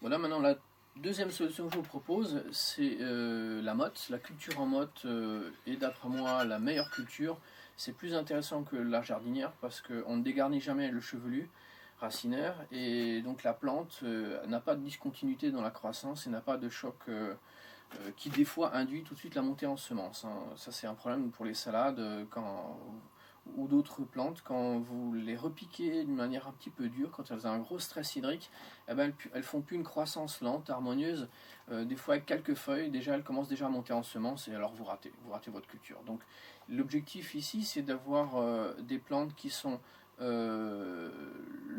Voilà, maintenant la deuxième solution que je vous propose, c'est la motte. La culture en motte est d'après moi la meilleure culture. C'est plus intéressant que la jardinière parce qu'on ne dégarnit jamais le chevelu racinaire et donc la plante n'a pas de discontinuité dans la croissance et n'a pas de choc qui des fois induit tout de suite la montée en semence, hein. Ça c'est un problème pour les salades ou d'autres plantes quand vous les repiquez d'une manière un petit peu dure, quand elles ont un gros stress hydrique, eh ben, elles font plus une croissance lente, harmonieuse, des fois avec quelques feuilles, déjà elles commencent déjà à monter en semence et alors vous ratez votre culture. Donc l'objectif ici c'est d'avoir des plantes qui sont le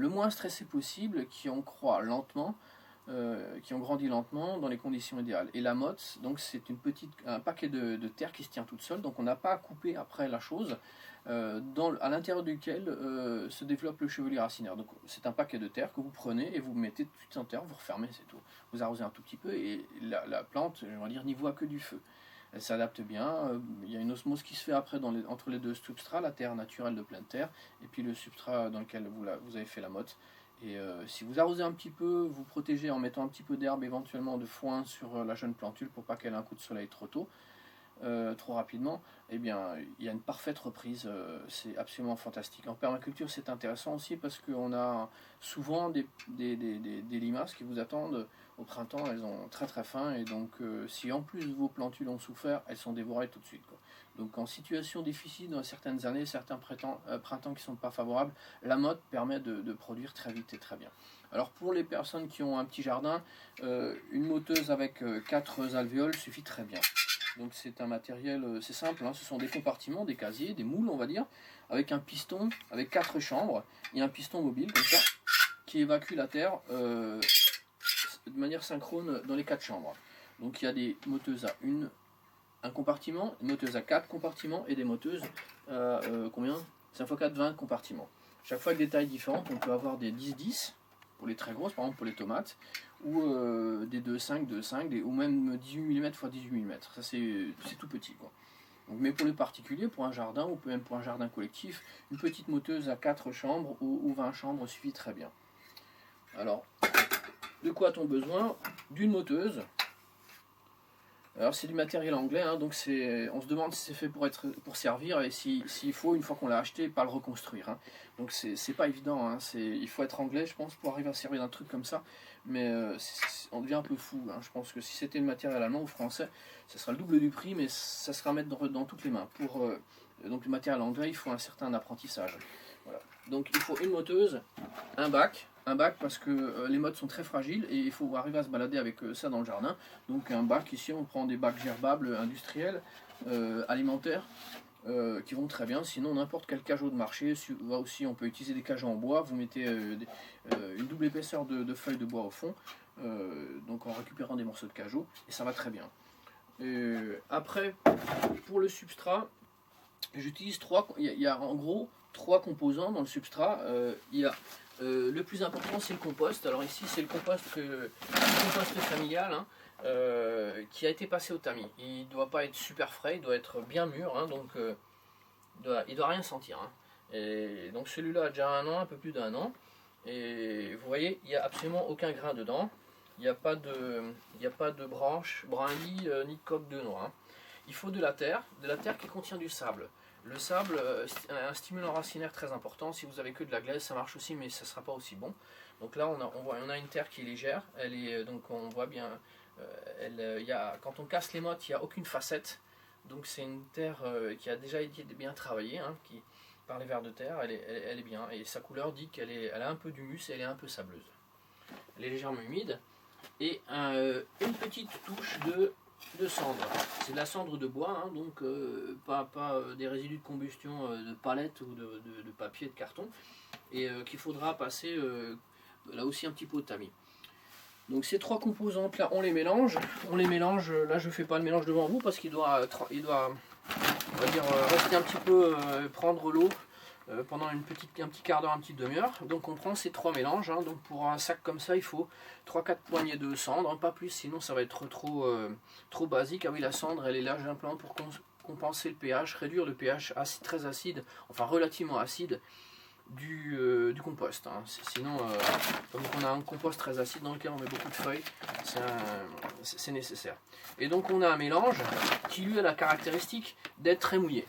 moins stressées possible, qui en croient lentement, qui ont grandi lentement dans les conditions idéales. Et la motte, donc c'est un paquet de terre qui se tient toute seule, donc on n'a pas à couper après la chose, à l'intérieur duquel se développe le chevelu racinaire. Donc c'est un paquet de terre que vous prenez et vous mettez tout de suite en terre, vous refermez, c'est tout. Vous arrosez un tout petit peu et la plante, je vais dire, n'y voit que du feu. Elle s'adapte bien, il y a une osmose qui se fait après entre les deux substrats, la terre naturelle de pleine terre et puis le substrat dans lequel vous avez fait la motte. Et si vous arrosez un petit peu, vous protégez en mettant un petit peu d'herbe, éventuellement de foin sur la jeune plantule pour pas qu'elle ait un coup de soleil trop tôt, trop rapidement, eh bien il y a une parfaite reprise, c'est absolument fantastique. En permaculture c'est intéressant aussi parce qu'on a souvent des limaces qui vous attendent au printemps, elles ont très très faim et donc si en plus vos plantules ont souffert, elles sont dévorées tout de suite, quoi. Donc en situation difficile dans certaines années, certains printemps qui ne sont pas favorables, la motte permet de produire très vite et très bien. Alors pour les personnes qui ont un petit jardin, une moteuse avec 4 alvéoles suffit très bien. Donc c'est un matériel, c'est simple, hein, ce sont des compartiments, des casiers, des moules on va dire, avec un piston, avec 4 chambres, et un piston mobile comme ça, qui évacue la terre de manière synchrone dans les 4 chambres. Donc il y a des moteuses à un compartiment, une moteuse à 4 compartiments, et des moteuses à combien 5 x 4, 20 compartiments. Chaque fois avec des tailles différentes, on peut avoir des 10-10, pour les très grosses, par exemple pour les tomates, ou des 2,5, 2,5, ou même 18 mm x 18 mm. Ça c'est tout petit, quoi. Donc, mais pour les particuliers, pour un jardin, ou même pour un jardin collectif, une petite moteuse à 4 chambres ou 20 chambres suffit très bien. Alors, de quoi a-t-on besoin? D'une moteuse. Alors c'est du matériel anglais, hein, donc on se demande si c'est fait pour servir et s'il faut, une fois qu'on l'a acheté, pas le reconstruire, hein. Donc c'est pas évident, hein, il faut être anglais je pense pour arriver à servir d'un truc comme ça, mais on devient un peu fou, hein. Je pense que si c'était le matériel allemand ou français, ça sera le double du prix, mais ça sera à mettre dans toutes les mains. Donc le matériel anglais, il faut un certain apprentissage. Voilà. Donc il faut une moteuse, un bac parce que les mottes sont très fragiles et il faut arriver à se balader avec ça dans le jardin. Donc un bac, ici on prend des bacs gerbables industriels, alimentaires, qui vont très bien. Sinon n'importe quel cajot de marché, là aussi on peut utiliser des cajots en bois, vous mettez une double épaisseur de feuilles de bois au fond, donc en récupérant des morceaux de cajot, et ça va très bien. Après, pour le substrat, j'utilise il y a en gros 3 composants dans le substrat. Il y a le plus important c'est le compost. Alors ici c'est le compost familial, hein, qui a été passé au tamis. Il ne doit pas être super frais, il doit être bien mûr, hein, donc il doit rien sentir, hein. Et donc celui-là a déjà 1 an, un peu plus d'1 an. Et vous voyez, il n'y a absolument aucun grain dedans. Il n'y a pas de branche, brindilles, ni de coque de noix, hein. Il faut de la terre qui contient du sable. Le sable, un stimulant racinaire très important. Si vous avez que de la glaise, ça marche aussi, mais ça ne sera pas aussi bon. Donc là, on a une terre qui est légère. Donc on voit bien, quand on casse les mottes, il n'y a aucune facette. Donc c'est une terre qui a déjà été bien travaillée, hein, par les vers de terre. Elle est bien. Et sa couleur dit elle a un peu d'humus et elle est un peu sableuse. Elle est légèrement humide. Et une petite touche de cendre. C'est de la cendre de bois, hein, donc pas des résidus de combustion de palettes ou de papier, de carton, et qu'il faudra passer là aussi un petit peu au tamis. Donc ces 3 composantes là, on les mélange. Là je fais pas le mélange devant vous parce qu'il doit on va dire, rester un petit peu, prendre l'eau pendant un petit quart d'heure, une petite demi-heure. Donc on prend ces 3 mélanges, hein. Donc pour un sac comme ça il faut 3-4 poignées de cendre, hein, pas plus, sinon ça va être trop basique. Ah oui, la cendre elle est là simplement pour compenser le pH, réduire le pH très acide, enfin relativement acide, du compost. Hein. Sinon, comme on a un compost très acide dans lequel on met beaucoup de feuilles, c'est nécessaire. Et donc on a un mélange qui lui a la caractéristique d'être très mouillé.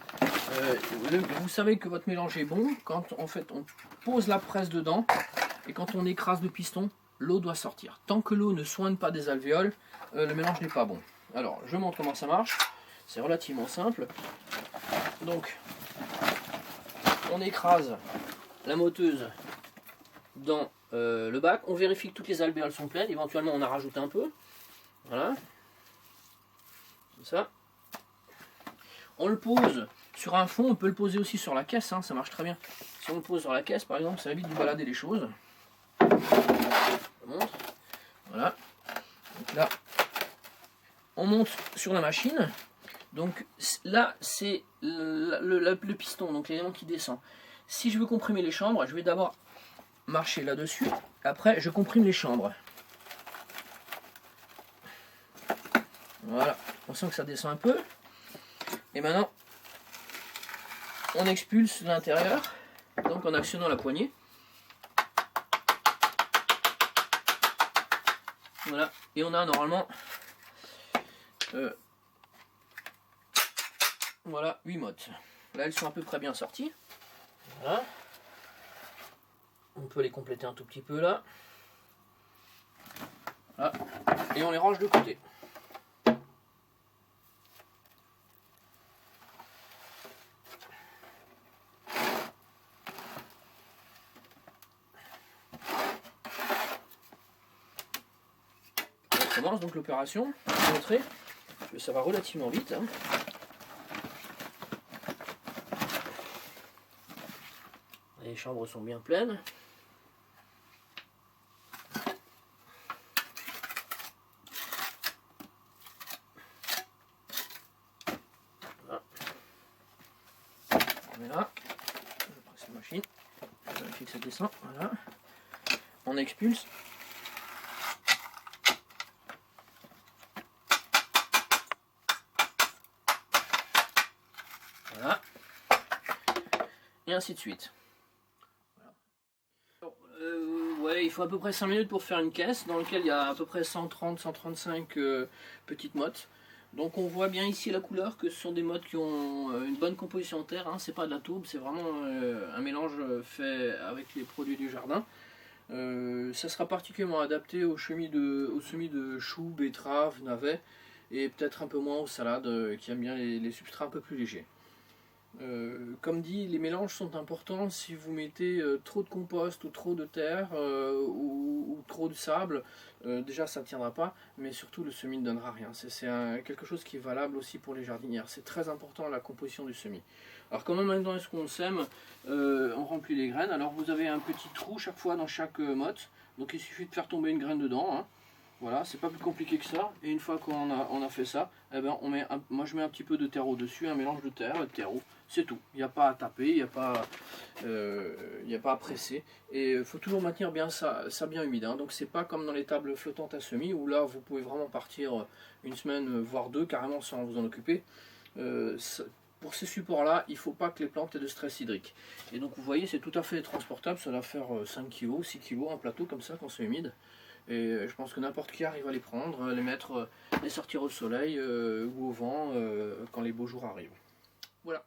Vous savez que votre mélange est bon quand en fait on pose la presse dedans et quand on écrase le piston, l'eau doit sortir. Tant que l'eau ne soigne pas des alvéoles, le mélange n'est pas bon. Alors je montre comment ça marche. C'est relativement simple. Donc on écrase la moteuse dans le bac, on vérifie que toutes les alvéoles sont pleines, éventuellement on en rajoute un peu, voilà, comme ça. On le pose sur un fond, on peut le poser aussi sur la caisse, hein, ça marche très bien. Si on le pose sur la caisse par exemple, ça évite de balader les choses. Je montre. Voilà, donc là, on monte sur la machine, donc là c'est le piston, donc l'élément qui descend. Si je veux comprimer les chambres, je vais d'abord marcher là-dessus. Après, je comprime les chambres. Voilà. On sent que ça descend un peu. Et maintenant, on expulse l'intérieur. Donc en actionnant la poignée. Voilà. Et on a normalement voilà, 8 mottes. Là, elles sont à peu près bien sorties. Voilà. On peut les compléter un tout petit peu là. Voilà. Et on les range de côté. On commence donc l'opération. Je vais vous montrer. Ça va relativement vite. Hein. Les chambres sont bien pleines. Voilà. On met là. Je presse la machine. Je vérifie que ça descend. Voilà. On expulse. Voilà. Et ainsi de suite. Ouais, il faut à peu près 5 minutes pour faire une caisse dans laquelle il y a à peu près 130-135 petites mottes. Donc on voit bien ici la couleur que ce sont des mottes qui ont une bonne composition en terre, hein. C'est pas de la tourbe, c'est vraiment un mélange fait avec les produits du jardin. Ça sera particulièrement adapté aux semis de choux, betteraves, navets et peut-être un peu moins aux salades qui aiment bien les substrats un peu plus légers. Comme dit, les mélanges sont importants. Si vous mettez trop de compost ou trop de terre ou trop de sable, déjà ça ne tiendra pas, mais surtout le semis ne donnera rien. C'est quelque chose qui est valable aussi pour les jardinières. C'est très important la composition du semis. Alors comment maintenant est-ce qu'on sème? On remplit les graines. Alors vous avez un petit trou chaque fois dans chaque motte, donc il suffit de faire tomber une graine dedans, hein. Voilà, c'est pas plus compliqué que ça. Et une fois qu'on a fait ça, eh ben moi je mets un petit peu de terreau dessus, un mélange de terre et de terreau. C'est tout. Il n'y a pas à taper, il n'y a pas à presser. Et il faut toujours maintenir bien ça bien humide. Hein. Donc c'est pas comme dans les tables flottantes à semis où là vous pouvez vraiment partir une semaine voire deux carrément sans vous en occuper. Pour ces supports là, il ne faut pas que les plantes aient de stress hydrique. Et donc vous voyez, c'est tout à fait transportable. Ça doit faire 5 kg, 6 kg un plateau comme ça quand c'est humide. Et je pense que n'importe qui arrive à les prendre, les mettre, les sortir au soleil ou au vent quand les beaux jours arrivent. Voilà.